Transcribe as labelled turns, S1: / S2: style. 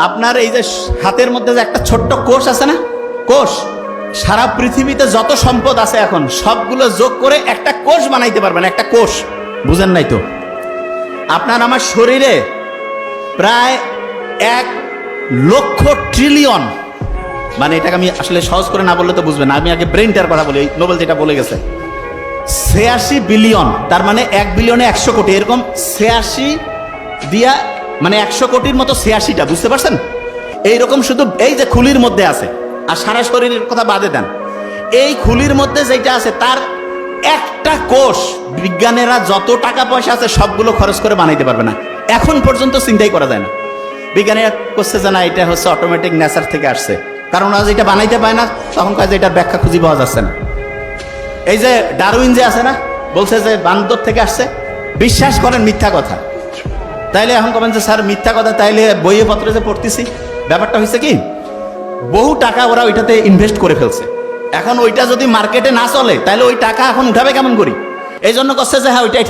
S1: আপনার এই যে হাতের মধ্যে যে একটা ছোট্ট কোষ আছে না, কোষ, সারা পৃথিবীতে যত সম্পদ আছে এখন সবগুলো যোগ করে একটা কোষ বানাইতে পারবেন, একটা কোষ। বুঝেন নাই তো? আপনার আমার শরীরে প্রায় 1,00,000 ট্রিলিয়ন, মানে এটাকে আমি আসলে সহজ করে না বললে তো বুঝবেন না, আমি আগে ব্রেনটার কথা বলি। নোবেল যেটা বলে গেছে 86 বিলিয়ন, তার মানে 1 বিলিয়নে 100 কোটি, এরকম 86 দিয়া মানে 100 কোটির মতো 86টা, বুঝতে পারছেন? এইরকম শুধু এই যে খুলির মধ্যে আছে, আর সারা শরীরের কথা বাদে দেন, এই খুলির মধ্যে যেটা আছে তার একটা কোষ বিজ্ঞানীরা যত টাকা পয়সা আছে সবগুলো খরচ করে বানাইতে পারবে না, এখন পর্যন্ত চিন্তাই করা যায় না। বিজ্ঞানীরা করছে যে না, এটা হচ্ছে অটোমেটিক নেচার থেকে আসছে, কারণ ওরা যেটা বানাইতে পায় না তখন কাজে এটার ব্যাখ্যা খুঁজে পাওয়া যাচ্ছে না। এই যে ডারউইন যে আছে না, বলছে যে বান্দর থেকে আসছে, বিশ্বাস করেন মিথ্যা কথা। তাইলে এখন কবেন যে স্যার মিথ্যা কথা, তাইলে বইয়ে পত্রে যে পড়তেছি, ব্যাপারটা হয়েছে কি, বহু টাকা ওরা ওইটাতে ইনভেস্ট করে ফেলছে। এখন ওইটা যদি মার্কেটে না চলে তাহলে ওই টাকা এখন উঠাবে কেমন করি, এই জন্য করছে যে হ্যাঁ ওইটা